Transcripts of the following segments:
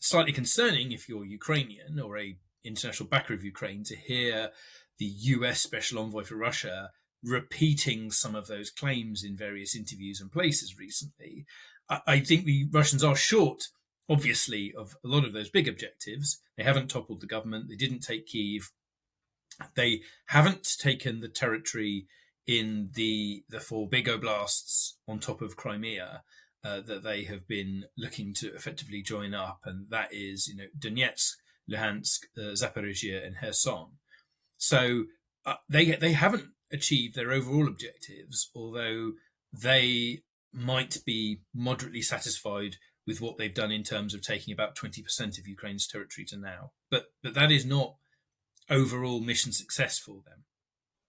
slightly concerning if you're Ukrainian or a international backer of Ukraine to hear the US Special Envoy for Russia repeating some of those claims in various interviews and places recently. I think the Russians are short, obviously, of a lot of those big objectives. They haven't toppled the government. They didn't take Kyiv. They haven't taken the territory in the four big oblasts on top of Crimea that they have been looking to effectively join up, and that is, Donetsk, Luhansk, Zaporizhia, and Kherson. So they haven't achieved their overall objectives, although they might be moderately satisfied with what they've done in terms of taking about 20% of Ukraine's territory to now. But that is not overall mission success for them.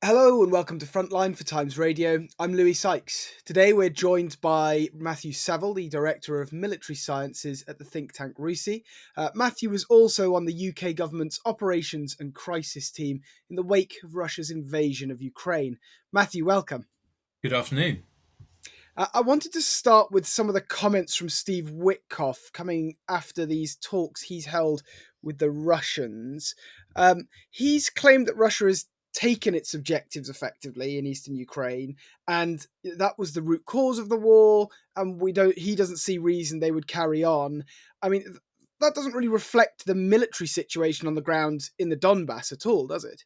Hello and welcome to Frontline for Times Radio. I'm Louis Sykes. Today we're joined by Matthew Savill, the Director of Military Sciences at the think tank RUSI. Matthew was also on the UK government's Operations and Crisis team in the wake of Russia's invasion of Ukraine. Matthew, welcome. Good afternoon. I wanted to start with some of the comments from Steve Witkoff coming after these talks he's held with the Russians. He's claimed that Russia has taken its objectives effectively in eastern Ukraine, and that was the root cause of the war, and he doesn't see reason they would carry on. I mean, that doesn't really reflect the military situation on the ground in the Donbass at all, does it?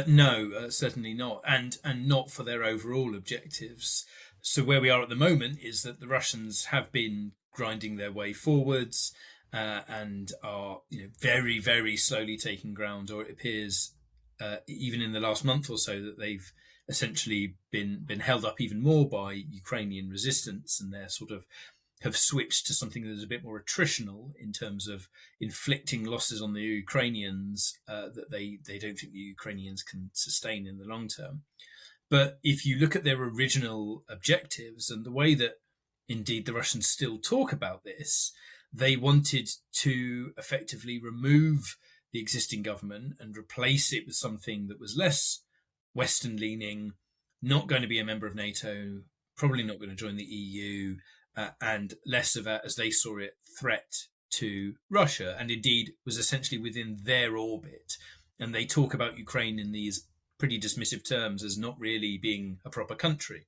No, certainly not, and not for their overall objectives. So where we are at the moment is that the Russians have been grinding their way forwards and are very, very slowly taking ground, or it appears even in the last month or so that they've essentially been held up even more by Ukrainian resistance, and they're sort of have switched to something that is a bit more attritional in terms of inflicting losses on the Ukrainians that they don't think the Ukrainians can sustain in the long term. But if you look at their original objectives and the way that indeed the Russians still talk about this, they wanted to effectively remove the existing government and replace it with something that was less Western leaning, not going to be a member of NATO, probably not going to join the EU, and less of a, as they saw it, threat to Russia, and indeed was essentially within their orbit. And they talk about Ukraine in these pretty dismissive terms as not really being a proper country.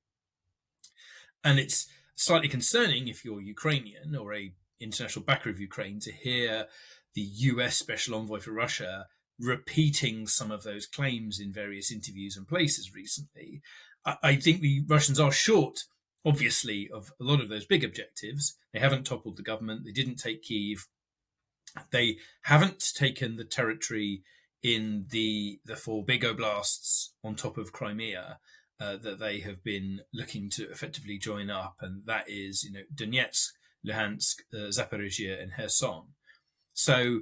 And it's slightly concerning if you're Ukrainian or a international backer of Ukraine to hear the US Special Envoy for Russia repeating some of those claims in various interviews and places recently. I think the Russians are short, obviously, of a lot of those big objectives. They haven't toppled the government. They didn't take Kyiv. They haven't taken the territory in the four big oblasts on top of Crimea that they have been looking to effectively join up, and that is, Donetsk, Luhansk, Zaporizhia, and Kherson. So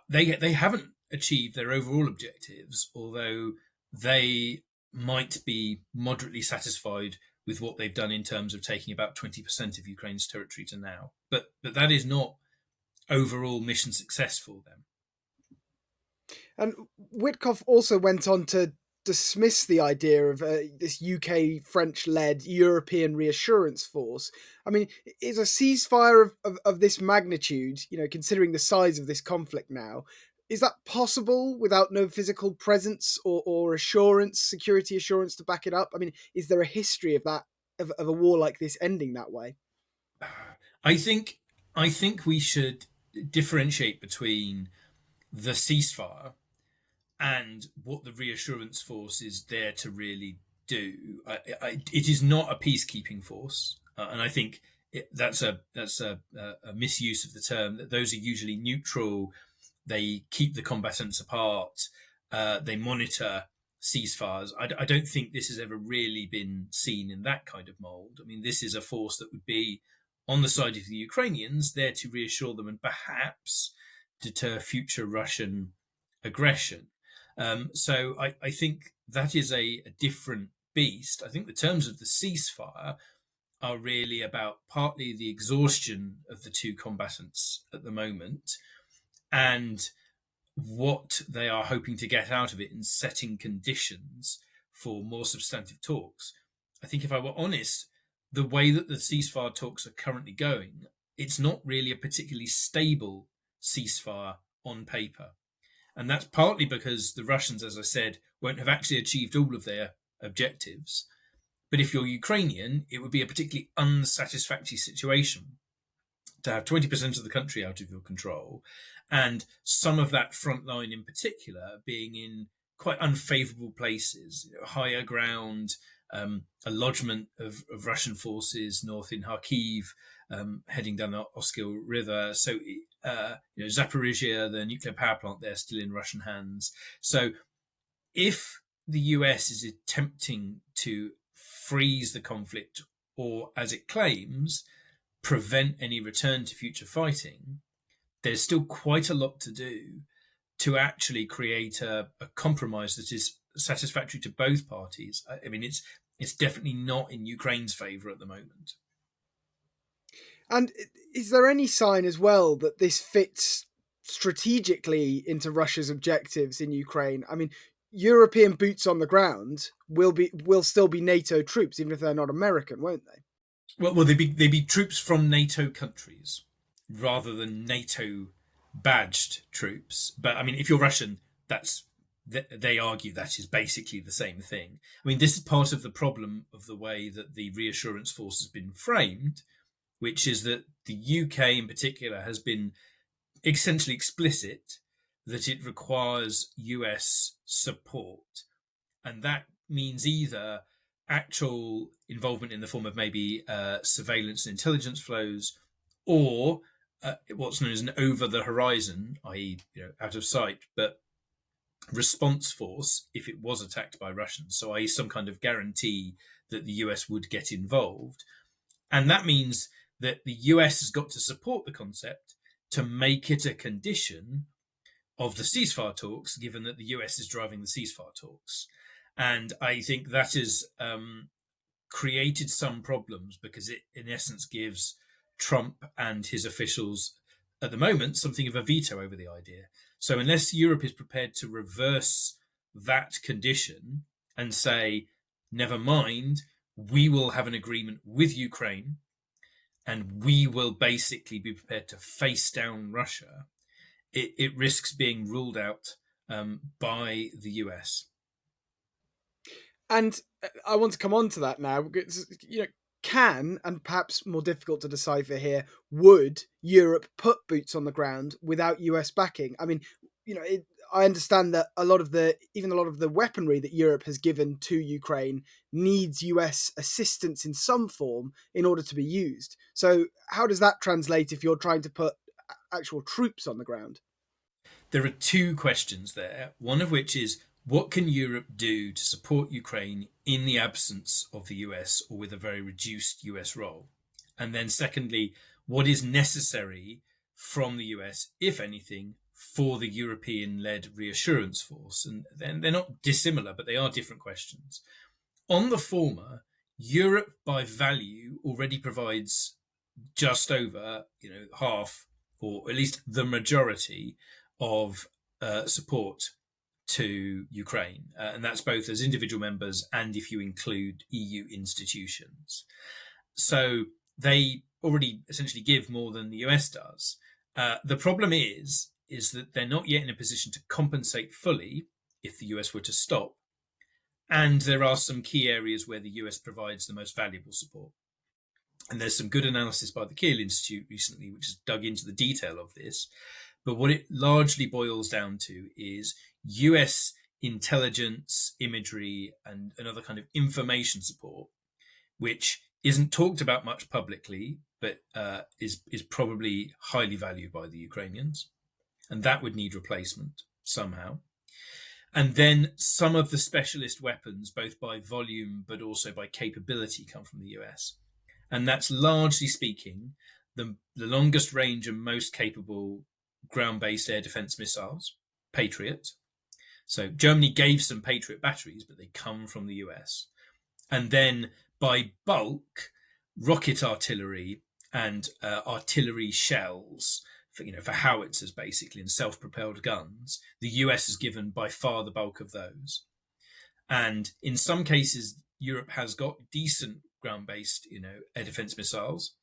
they haven't achieved their overall objectives, although they might be moderately satisfied with what they've done in terms of taking about 20% of Ukraine's territory to now. But that is not overall mission success for them. And Witkoff also went on to dismiss the idea of this UK French-led European reassurance force. I mean, is a ceasefire of this magnitude, considering the size of this conflict now, is that possible without no physical presence or assurance, security assurance to back it up? I mean, is there a history of that, of a war like this ending that way? I think we should differentiate between the ceasefire and what the reassurance force is there to really do. It is not a peacekeeping force, and I think that's a misuse of the term. That those are usually neutral. They keep the combatants apart. They monitor ceasefires. I don't think this has ever really been seen in that kind of mold. I mean, this is a force that would be on the side of the Ukrainians, there to reassure them and perhaps deter future Russian aggression. So I think that is a different beast. I think the terms of the ceasefire are really about partly the exhaustion of the two combatants at the moment and what they are hoping to get out of it in setting conditions for more substantive talks. I think if I were honest, the way that the ceasefire talks are currently going, it's not really a particularly stable ceasefire on paper. And that's partly because the Russians, as I said, won't have actually achieved all of their objectives. But if you're Ukrainian, it would be a particularly unsatisfactory situation to have 20% of the country out of your control, and some of that front line in particular being in quite unfavorable places, higher ground, a lodgement of Russian forces north in Kharkiv, heading down the Oskil River. So, Zaporizhia, the nuclear power plant, they're still in Russian hands. So, if the US is attempting to freeze the conflict, or as it claims, prevent any return to future fighting, there's still quite a lot to do to actually create a compromise that is satisfactory to both parties. I mean, it's definitely not in Ukraine's favour at the moment. And is there any sign as well that this fits strategically into Russia's objectives in Ukraine? I mean, European boots on the ground will still be NATO troops, even if they're not American, won't they? Well, they'd be troops from NATO countries rather than NATO badged troops. But I mean, if you're Russian, they argue that is basically the same thing. I mean, this is part of the problem of the way that the reassurance force has been framed, which is that the UK in particular has been essentially explicit that it requires US support. And that means either actual involvement in the form of maybe surveillance and intelligence flows, or what's known as an over the horizon, i.e., out of sight, but response force if it was attacked by Russians. So, i.e., some kind of guarantee that the US would get involved. And that means that the US has got to support the concept to make it a condition of the ceasefire talks, given that the US is driving the ceasefire talks. And I think that has created some problems because it, in essence, gives Trump and his officials at the moment something of a veto over the idea. So unless Europe is prepared to reverse that condition and say, never mind, we will have an agreement with Ukraine and we will basically be prepared to face down Russia, it risks being ruled out by the US. And I want to come on to that now, because, can, and perhaps more difficult to decipher here, would Europe put boots on the ground without US backing? I mean, I understand that a lot of the weaponry that Europe has given to Ukraine needs US assistance in some form in order to be used. So how does that translate if you're trying to put actual troops on the ground? There are two questions there, one of which is, what can Europe do to support Ukraine in the absence of the US or with a very reduced US role? And then secondly, what is necessary from the US, if anything, for the European-led reassurance force? And then they're not dissimilar, but they are different questions. On the former, Europe by value already provides just over, half, or at least the majority of support to Ukraine, and that's both as individual members and if you include EU institutions. So they already essentially give more than the US does. The problem is that they're not yet in a position to compensate fully if the US were to stop, and there are some key areas where the US provides the most valuable support. And there's some good analysis by the Kyiv Institute recently, which has dug into the detail of this. But what it largely boils down to is US intelligence, imagery, and another kind of information support, which isn't talked about much publicly, but is probably highly valued by the Ukrainians. And that would need replacement somehow. And then some of the specialist weapons, both by volume but also by capability, come from the US. And that's largely speaking the longest range and most capable ground-based air defense missiles, Patriot. So Germany gave some Patriot batteries, but they come from the US. And then by bulk, rocket artillery and artillery shells for howitzers, basically, and self-propelled guns. The US has given by far the bulk of those. And in some cases, Europe has got decent ground-based, air defense missiles,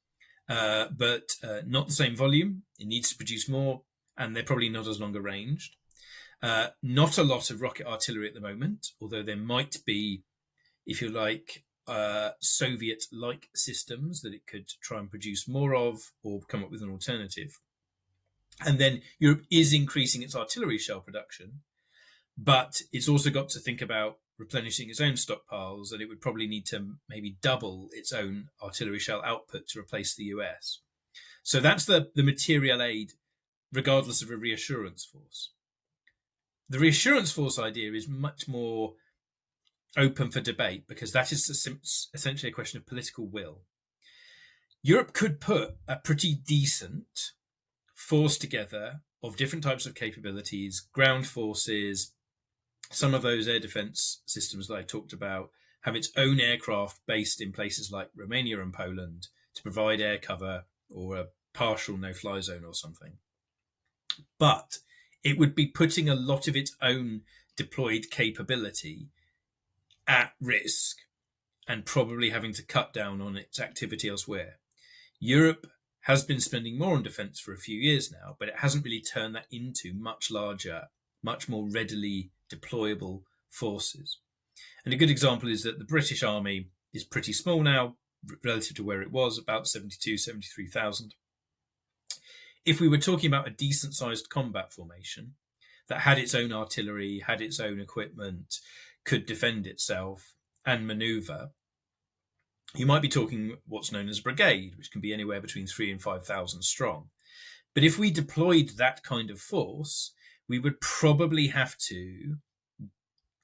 but not the same volume. It needs to produce more. and they're probably not as longer ranged. Not a lot of rocket artillery at the moment, although there might be, if you like, Soviet-like systems that it could try and produce more of or come up with an alternative. And then Europe is increasing its artillery shell production, but it's also got to think about replenishing its own stockpiles, and it would probably need to maybe double its own artillery shell output to replace the US. So that's the material aid, regardless of a reassurance force. The reassurance force idea is much more open for debate because that is essentially a question of political will. Europe could put a pretty decent force together of different types of capabilities, ground forces. Some of those air defense systems that I talked about have its own aircraft based in places like Romania and Poland to provide air cover or a partial no-fly zone or something. But it would be putting a lot of its own deployed capability at risk and probably having to cut down on its activity elsewhere. Europe has been spending more on defence for a few years now, but it hasn't really turned that into much larger, much more readily deployable forces. And a good example is that the British Army is pretty small now relative to where it was, about 72, 73,000. If we were talking about a decent-sized combat formation that had its own artillery, had its own equipment, could defend itself and manoeuvre, you might be talking what's known as a brigade, which can be anywhere between 3,000 and 5,000 strong. But if we deployed that kind of force, we would probably have to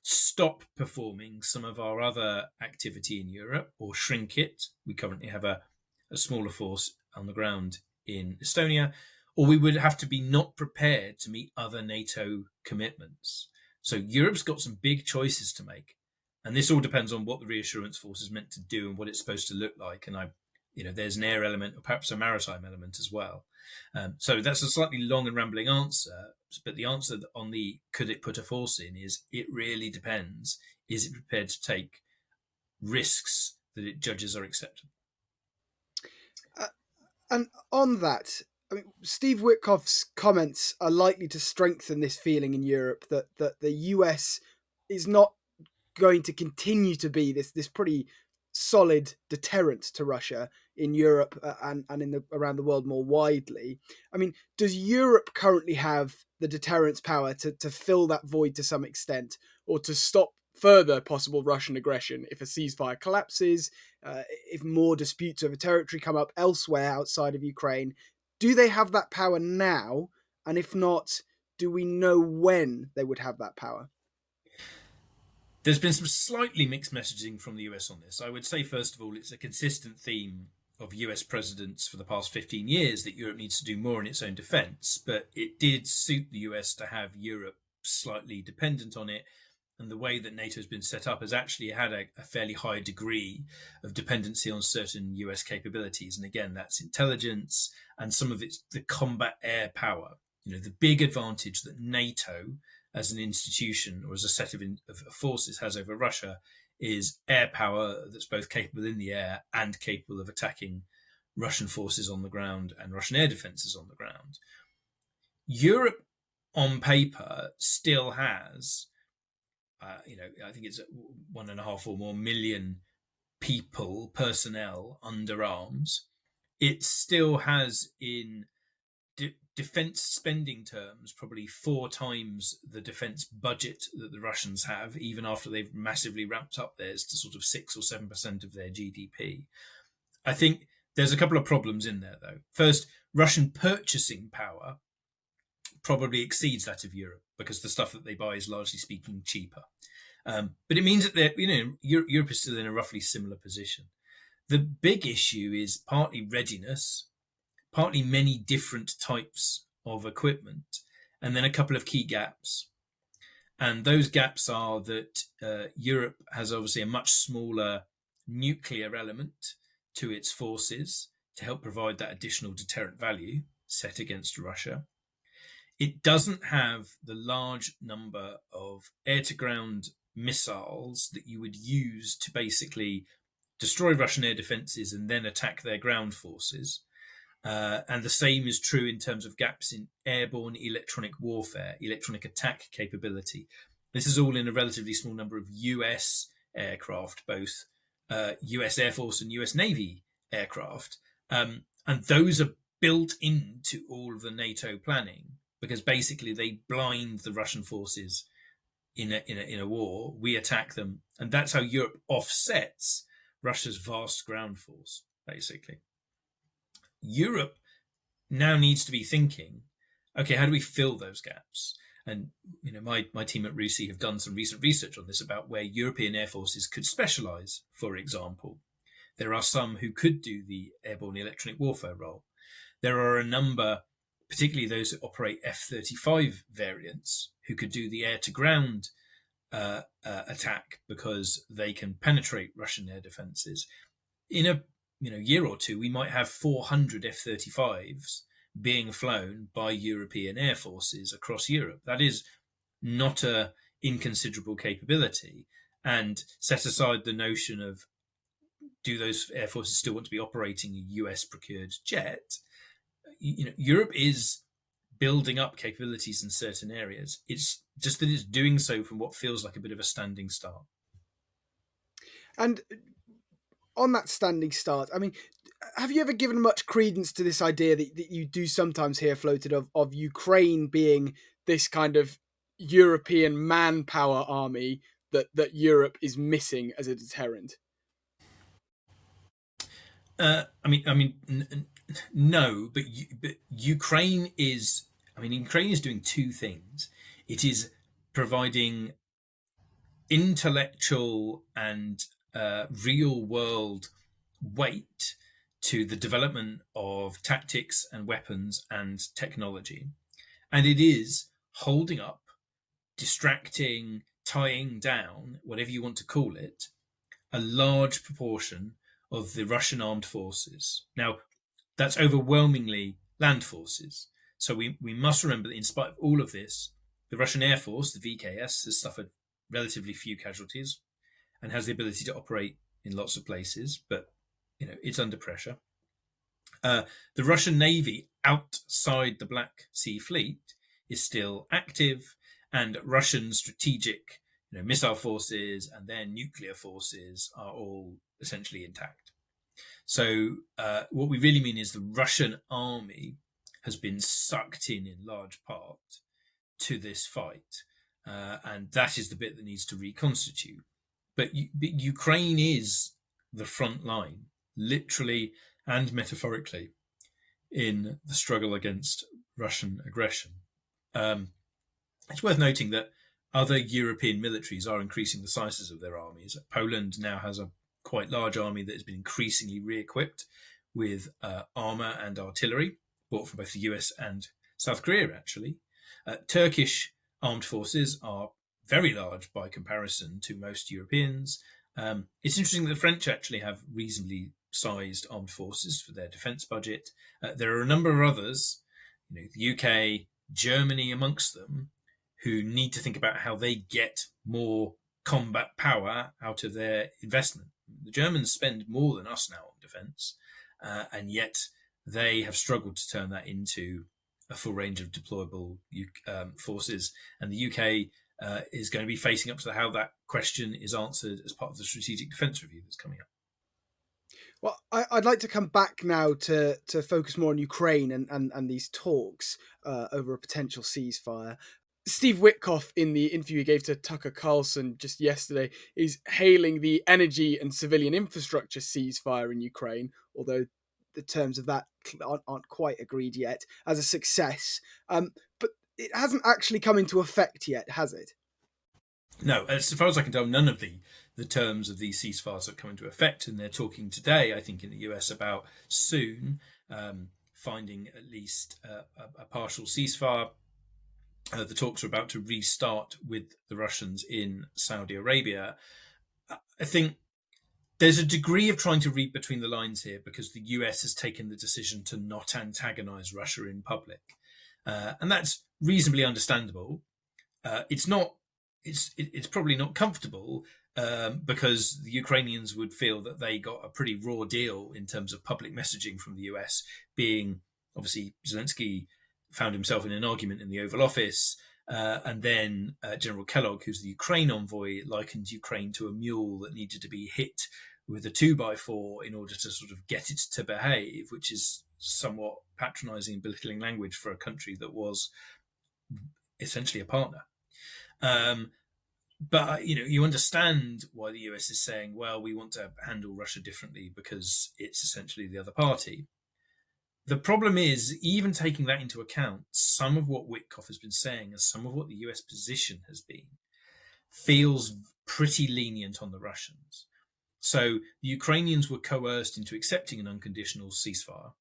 stop performing some of our other activity in Europe or shrink it. We currently have a smaller force on the ground in Estonia, or we would have to be not prepared to meet other NATO commitments. So Europe's got some big choices to make. And this all depends on what the reassurance force is meant to do and what it's supposed to look like. And there's an air element or perhaps a maritime element as well. So that's a slightly long and rambling answer. But the answer on the could it put a force in is it really depends. Is it prepared to take risks that it judges are acceptable? And on that, I mean, Steve Witkoff's comments are likely to strengthen this feeling in Europe that the US is not going to continue to be this pretty solid deterrent to Russia in Europe and in around the world more widely. I mean, does Europe currently have the deterrence power to fill that void to some extent, or to stop further possible Russian aggression if a ceasefire collapses, if more disputes over territory come up elsewhere outside of Ukraine? Do they have that power now? And if not, do we know when they would have that power? There's been some slightly mixed messaging from the US on this. I would say, first of all, it's a consistent theme of US presidents for the past 15 years that Europe needs to do more in its own defence, but it did suit the US to have Europe slightly dependent on it. And the way that NATO has been set up has actually had a fairly high degree of dependency on certain US capabilities. And again, that's intelligence and some of it's the combat air power. The big advantage that NATO as an institution or as a set of forces has over Russia is air power that's both capable in the air and capable of attacking Russian forces on the ground and Russian air defences on the ground. Europe, on paper, still has, I think it's 1.5 or more million personnel under arms. It still has in defense spending terms probably 4 times the defense budget that the Russians have, even after they've massively ramped up theirs to sort of 6 or 7% of their GDP. I think there's a couple of problems in there, though. First, Russian purchasing power probably exceeds that of Europe because the stuff that they buy is largely speaking cheaper. But it means that Europe is still in a roughly similar position. The big issue is partly readiness, partly many different types of equipment, and then a couple of key gaps. And those gaps are that Europe has obviously a much smaller nuclear element to its forces to help provide that additional deterrent value set against Russia. It doesn't have the large number of air-to-ground missiles that you would use to basically destroy Russian air defences and then attack their ground forces. And the same is true in terms of gaps in airborne electronic warfare, electronic attack capability. This is all in a relatively small number of US aircraft, both US Air Force and US Navy aircraft. And those are built into all of the NATO planning because basically they blind the Russian forces in a war. We attack them, and that's how Europe offsets Russia's vast ground force, basically. Europe now needs to be thinking, okay, how do we fill those gaps? And my team at RUSI have done some recent research on this about where European air forces could specialize. For example, there are some who could do the airborne electronic warfare role. There are a number, particularly those that operate F-35 variants, who could do the air-to-ground attack because they can penetrate Russian air defenses. In a year or two, we might have 400 F-35s being flown by European air forces across Europe. That is not a inconsiderable capability. And set aside the notion of, do those air forces still want to be operating a US procured jet? Europe is building up capabilities in certain areas. It's just that it's doing so from what feels like a bit of a standing start. And on that standing start, I mean, have you ever given much credence to this idea that you do sometimes hear floated of Ukraine being this kind of European manpower army that Europe is missing as a deterrent? No, but Ukraine is. Ukraine is doing two things. It is providing intellectual and real world weight to the development of tactics and weapons and technology. And it is holding up, distracting, tying down, whatever you want to call it, a large proportion of the Russian armed forces. Now, that's overwhelmingly land forces. So we must remember that in spite of all of this, the Russian Air Force, the VKS, has suffered relatively few casualties and has the ability to operate in lots of places, but it's under pressure. The Russian Navy outside the Black Sea Fleet is still active, and Russian strategic missile forces and their nuclear forces are all essentially intact. So what we really mean is the Russian army has been sucked in large part to this fight. And that is the bit that needs to reconstitute. But Ukraine is the front line, literally and metaphorically, in the struggle against Russian aggression. It's worth noting that other European militaries are increasing the sizes of their armies. Poland now has a quite large army that has been increasingly re-equipped with armour and artillery, bought from both the US and South Korea, actually. Turkish armed forces are very large by comparison to most Europeans. It's interesting that the French actually have reasonably sized armed forces for their defence budget. There are a number of others, the UK, Germany amongst them, who need to think about how they get more combat power out of their investment. The Germans spend more than us now on defence, and yet they have struggled to turn that into a full range of deployable forces. And the UK is going to be facing up to how that question is answered as part of the Strategic Defence Review that's coming up. Well, I'd like to come back now to focus more on Ukraine and these talks over a potential ceasefire. Steve Witkoff, in the interview he gave to Tucker Carlson just yesterday, is hailing the energy and civilian infrastructure ceasefire in Ukraine, although the terms of that aren't quite agreed yet, as a success. But it hasn't actually come into effect yet, has it? No, as far as I can tell, none of the terms of these ceasefires have come into effect, and they're talking today, I think, in the US about soon finding at least a partial ceasefire. The talks are about to restart with the Russians in Saudi Arabia. I think there's a degree of trying to read between the lines here because the US has taken the decision to not antagonize Russia in public. And that's reasonably understandable. It's not it's probably not comfortable, because the Ukrainians would feel that they got a pretty raw deal in terms of public messaging from the US, being obviously Zelensky found himself in an argument in the Oval Office. And then General Kellogg, who's the Ukraine envoy, likened Ukraine to a mule that needed to be hit with a 2x4 in order to sort of get it to behave, which is somewhat patronizing and belittling language for a country that was essentially a partner. But you understand why the US is saying, well, we want to handle Russia differently because it's essentially the other party. The problem is, even taking that into account, some of what Witkoff has been saying and some of what the US position has been feels pretty lenient on the Russians. So the Ukrainians were coerced into accepting an unconditional ceasefire.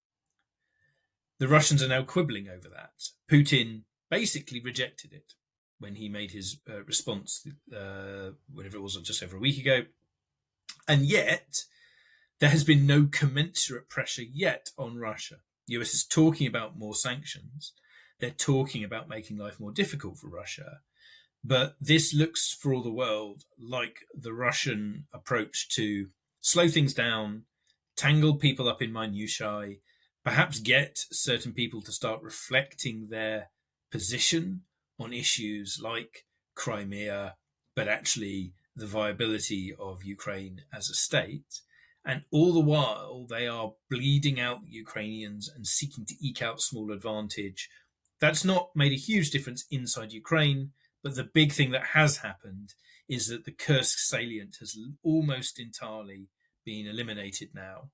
The Russians are now quibbling over that. Putin basically rejected it when he made his response, whatever it was, just over a week ago. And yet, there has been no commensurate pressure yet on Russia. The US is talking about more sanctions. They're talking about making life more difficult for Russia. But this looks, for all the world, like the Russian approach to slow things down, tangle people up in minutiae, perhaps get certain people to start reflecting their position on issues like Crimea, but actually the viability of Ukraine as a state. And all the while, they are bleeding out Ukrainians and seeking to eke out small advantage. That's not made a huge difference inside Ukraine, but the big thing that has happened is that the Kursk salient has almost entirely been eliminated now.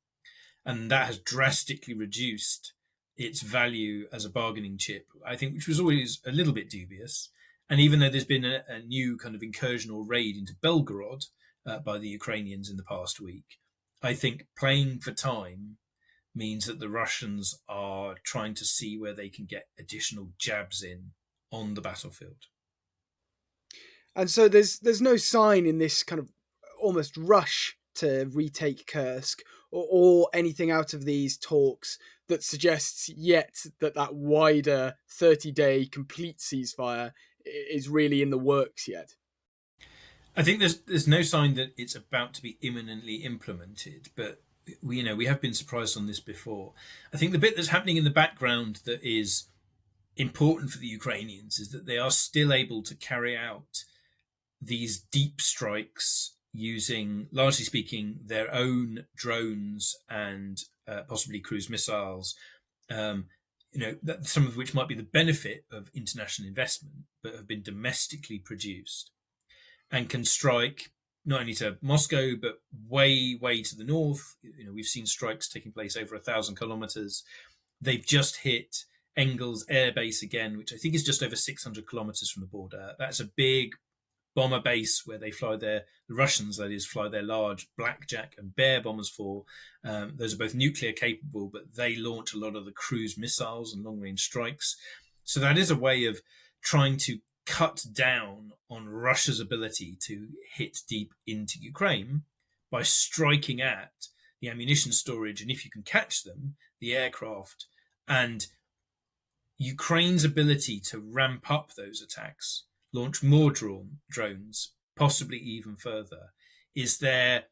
And that has drastically reduced its value as a bargaining chip, I think, which was always a little bit dubious. And even though there's been a new kind of incursion or raid into Belgorod by the Ukrainians in the past week, I think playing for time means that the Russians are trying to see where they can get additional jabs in on the battlefield. And so there's no sign in this kind of almost rush to retake Kursk or anything out of these talks that suggests yet that wider 30-day complete ceasefire is really in the works yet. I think there's no sign that it's about to be imminently implemented, but we have been surprised on this before. I think the bit that's happening in the background that is important for the Ukrainians is that they are still able to carry out these deep strikes using, largely speaking, their own drones and possibly cruise missiles, some of which might be the benefit of international investment, but have been domestically produced and can strike not only to Moscow, but way, way to the north. We've seen strikes taking place over 1,000 kilometers. They've just hit Engels Air Base again, which I think is just over 600 kilometers from the border. That's a big bomber base where they fly the Russians, that is, fly their large Blackjack and Bear bombers for. Those are both nuclear capable, but they launch a lot of the cruise missiles and long range strikes. So that is a way of trying to cut down on Russia's ability to hit deep into Ukraine by striking at the ammunition storage, and if you can catch them, the aircraft. And Ukraine's ability to ramp up those attacks, launch more drones, possibly even further, is there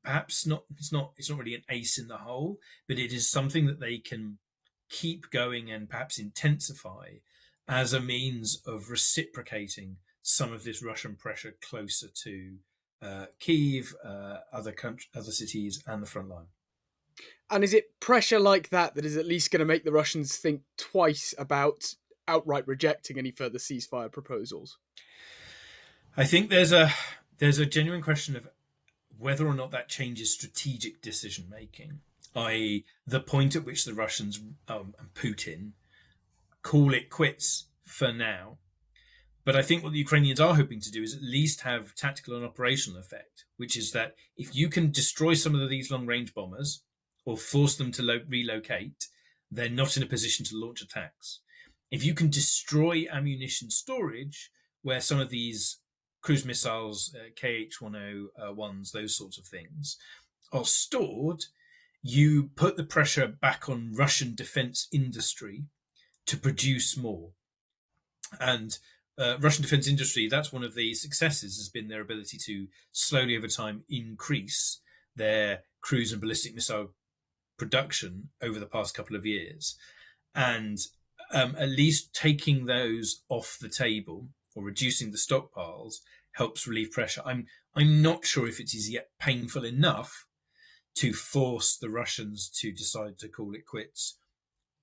perhaps not, it's not really an ace in the hole, but it is something that they can keep going and perhaps intensify as a means of reciprocating some of this Russian pressure closer to Kyiv, other cities, and the front line. And is it pressure like that is at least going to make the Russians think twice about outright rejecting any further ceasefire proposals? I think there's a genuine question of whether or not that changes strategic decision making, i.e., the point at which the Russians and Putin call it quits for now. But I think what the Ukrainians are hoping to do is at least have tactical and operational effect, which is that if you can destroy some of these long-range bombers or force them to relocate, they're not in a position to launch attacks. If you can destroy ammunition storage, where some of these cruise missiles, KH-101s, those sorts of things, are stored, you put the pressure back on Russian defense industry to produce more. And Russian defense industry, that's one of the successes, has been their ability to slowly over time increase their cruise and ballistic missile production over the past couple of years. And at least taking those off the table or reducing the stockpiles helps relieve pressure. I'm not sure if it is yet painful enough to force the Russians to decide to call it quits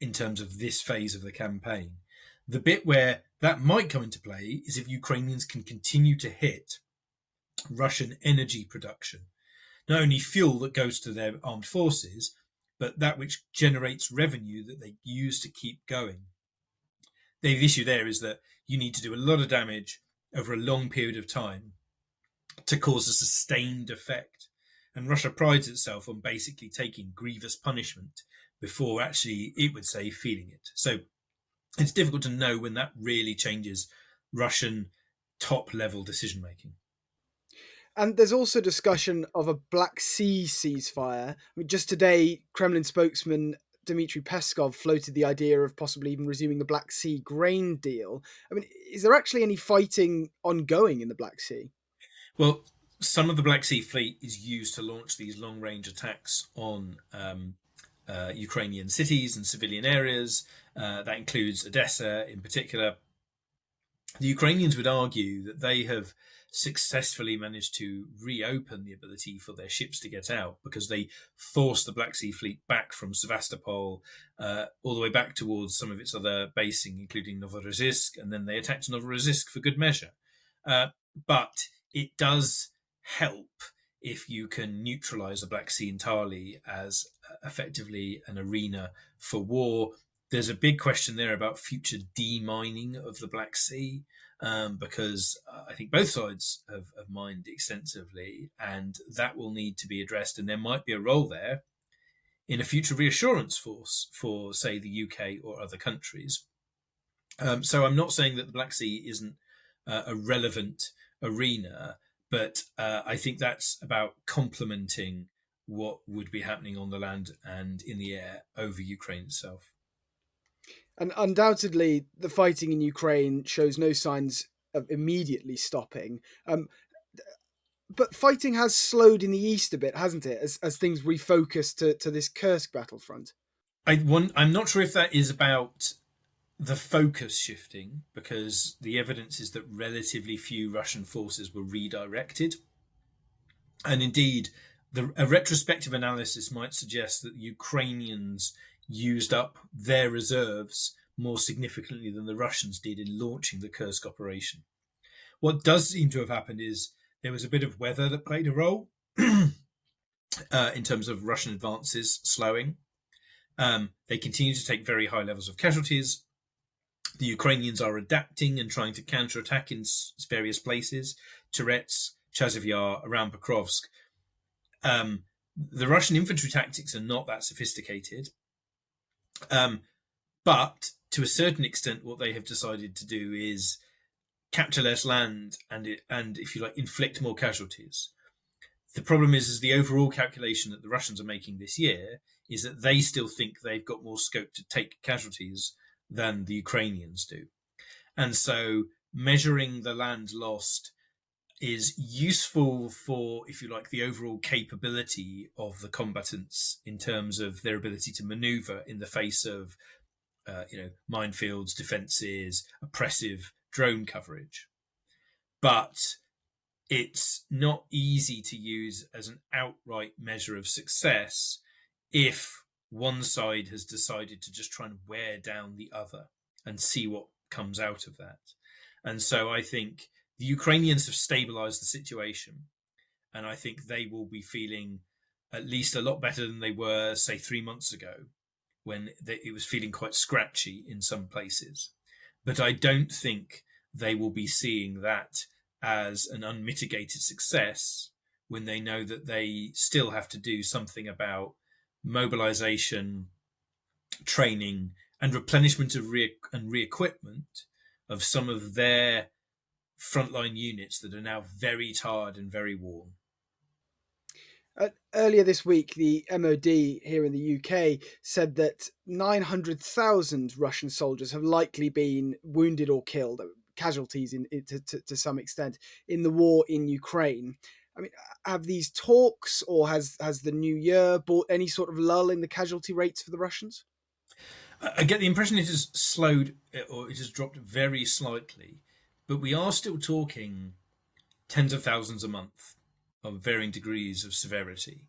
in terms of this phase of the campaign. The bit where that might come into play is if Ukrainians can continue to hit Russian energy production, not only fuel that goes to their armed forces, but that which generates revenue that they use to keep going. The issue there is that you need to do a lot of damage over a long period of time to cause a sustained effect. And Russia prides itself on basically taking grievous punishment before actually, it would say, feeling it. So it's difficult to know when that really changes Russian top level decision making. And there's also discussion of a Black Sea ceasefire. I mean, just today, Kremlin spokesman Dmitry Peskov floated the idea of possibly even resuming the Black Sea grain deal. I mean, is there actually any fighting ongoing in the Black Sea? Well, some of the Black Sea fleet is used to launch these long range attacks on Ukrainian cities and civilian areas. That includes Odessa in particular. The Ukrainians would argue that they have successfully managed to reopen the ability for their ships to get out because they forced the Black Sea Fleet back from Sevastopol all the way back towards some of its other basing, including Novorossiysk, and then they attacked Novorossiysk for good measure. But it does help if you can neutralize the Black Sea entirely as effectively an arena for war. There's a big question there about future demining of the Black Sea, because I think both sides have mined extensively, and that will need to be addressed. And there might be a role there in a future reassurance force for, say, the UK or other countries. So I'm not saying that the Black Sea isn't a relevant arena, but I think that's about complementing what would be happening on the land and in the air over Ukraine itself. And undoubtedly, the fighting in Ukraine shows no signs of immediately stopping. But fighting has slowed in the east a bit, hasn't it, as things refocus to this Kursk battlefront? I'm not sure if that is about the focus shifting, because the evidence is that relatively few Russian forces were redirected. And indeed, a retrospective analysis might suggest that the Ukrainians used up their reserves more significantly than the Russians did in launching the Kursk operation. What does seem to have happened is there was a bit of weather that played a role in terms of Russian advances slowing. They continue to take very high levels of casualties. The Ukrainians are adapting and trying to counterattack in various places, Turets, Chasiv Yar, around Pokrovsk. The Russian infantry tactics are not that sophisticated. But to a certain extent, what they have decided to do is capture less land and if you like, inflict more casualties. The problem is the overall calculation that the Russians are making this year is that they still think they've got more scope to take casualties than the Ukrainians do. And so measuring the land lost is useful for, if you like, the overall capability of the combatants in terms of their ability to maneuver in the face of minefields, defenses, oppressive drone coverage. But it's not easy to use as an outright measure of success if one side has decided to just try and wear down the other and see what comes out of that. And so I think the Ukrainians have stabilized the situation, and I think they will be feeling at least a lot better than they were, say, 3 months ago, when it was feeling quite scratchy in some places. But I don't think they will be seeing that as an unmitigated success when they know that they still have to do something about mobilization, training, and replenishment of re-equipment of some of their frontline units that are now very tired and very worn. Earlier this week, the MOD here in the UK said that 900,000 Russian soldiers have likely been wounded or killed. casualties to some extent in the war in Ukraine. I mean, have these talks or has the new year brought any sort of lull in the casualty rates for the Russians? I get the impression it has slowed or it has dropped very slightly, but we are still talking tens of thousands a month of varying degrees of severity.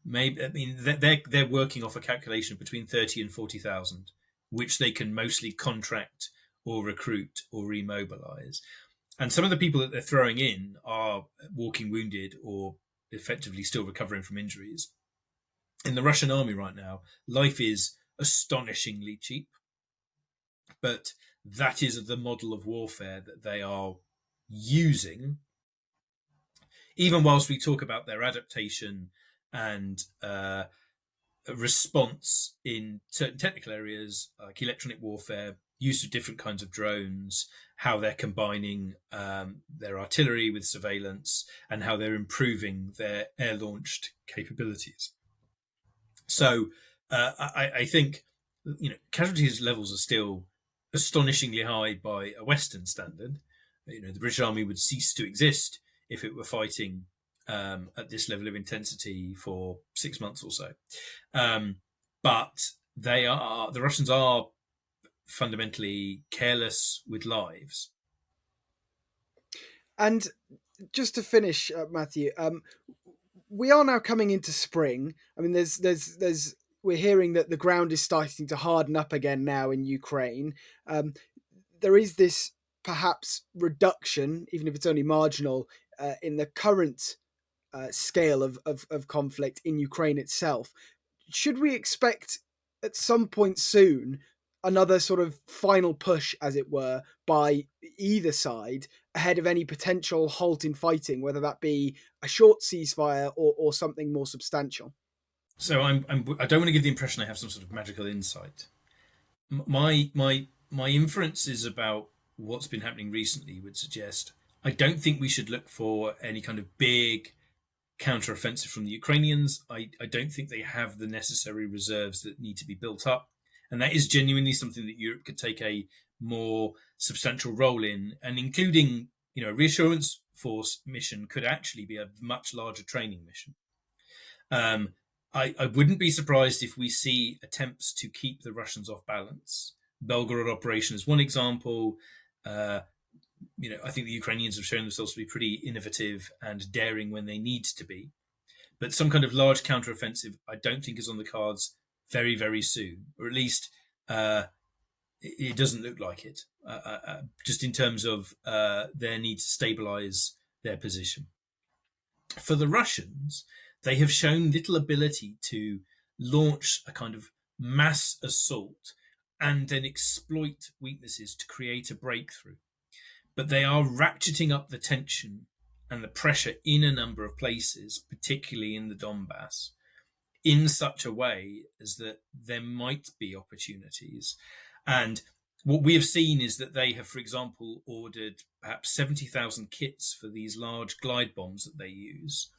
Maybe I mean they're working off a calculation of between 30 and 40,000, which they can mostly contract or recruit or remobilize. And some of the people that they're throwing in are walking wounded or effectively still recovering from injuries. In the Russian army right now, life is astonishingly cheap, but that is the model of warfare that they are using. Even whilst we talk about their adaptation and response in certain technical areas like electronic warfare, use of different kinds of drones, how they're combining their artillery with surveillance, and how they're improving their air-launched capabilities. So I think casualties levels are still astonishingly high by a Western standard. The British Army would cease to exist if it were fighting at this level of intensity for 6 months or so. But the Russians are fundamentally careless with lives. And just to finish, Matthew, we are now coming into spring. I mean, we're hearing that the ground is starting to harden up again now in Ukraine. There is this perhaps reduction, even if it's only marginal, in the current scale of conflict in Ukraine itself. Should we expect at some point soon another sort of final push, as it were, by either side ahead of any potential halt in fighting, whether that be a short ceasefire or something more substantial? So I don't want to give the impression I have some sort of magical insight. My inferences about what's been happening recently would suggest I don't think we should look for any kind of big counteroffensive from the Ukrainians. I don't think they have the necessary reserves that need to be built up. And that is genuinely something that Europe could take a more substantial role in. And including, a reassurance force mission could actually be a much larger training mission. I wouldn't be surprised if we see attempts to keep the Russians off balance. Belgorod operation is one example. I think the Ukrainians have shown themselves to be pretty innovative and daring when they need to be. But some kind of large counteroffensive, I don't think is on the cards very, very soon, or at least it doesn't look like it, just in terms of their need to stabilize their position. For the Russians, they have shown little ability to launch a kind of mass assault and then exploit weaknesses to create a breakthrough. But they are ratcheting up the tension and the pressure in a number of places, particularly in the Donbass, in such a way as that there might be opportunities. And what we have seen is that they have, for example, ordered perhaps 70,000 kits for these large glide bombs that they use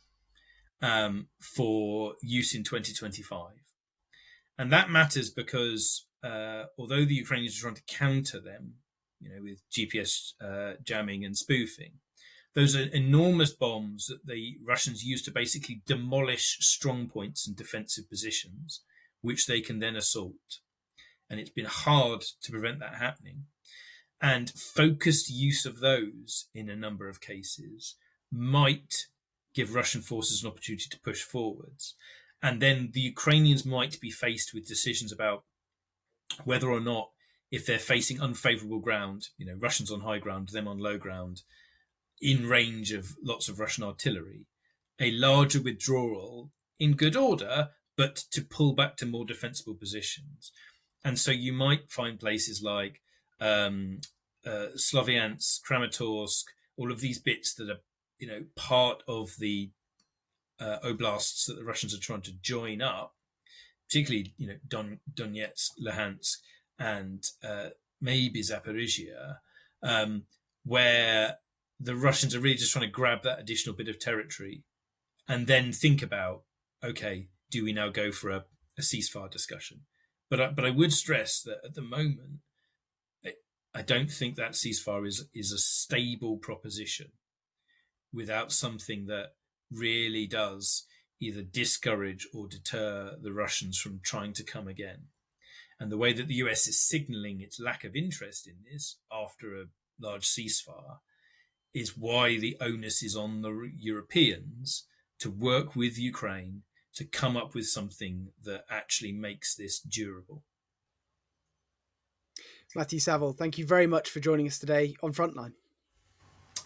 for use in 2025. And that matters because although the Ukrainians are trying to counter them, with GPS jamming and spoofing, those are enormous bombs that the Russians use to basically demolish strong points and defensive positions, which they can then assault. And it's been hard to prevent that happening. And focused use of those in a number of cases might give Russian forces an opportunity to push forwards. And then the Ukrainians might be faced with decisions about whether or not, if they're facing unfavorable ground, Russians on high ground, them on low ground, in range of lots of Russian artillery, a larger withdrawal in good order, but to pull back to more defensible positions. And so you might find places like Sloviansk, Kramatorsk, all of these bits that are, part of the oblasts that the Russians are trying to join up, particularly, Donetsk, Luhansk, and maybe Zaporizhia, where the Russians are really just trying to grab that additional bit of territory and then think about, okay, do we now go for a ceasefire discussion? But I would stress that at the moment, I I don't think that ceasefire is a stable proposition without something that really does either discourage or deter the Russians from trying to come again. And the way that the US is signaling its lack of interest in this after a large ceasefire is why the onus is on the Europeans to work with Ukraine to come up with something that actually makes this durable. Matthew Savill, thank you very much for joining us today on Frontline.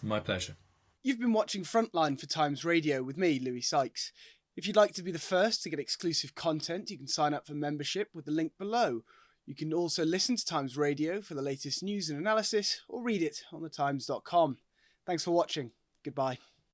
My pleasure. You've been watching Frontline for Times Radio with me, Louis Sykes. If you'd like to be the first to get exclusive content, you can sign up for membership with the link below. You can also listen to Times Radio for the latest news and analysis, or read it on thetimes.com. Thanks for watching. Goodbye.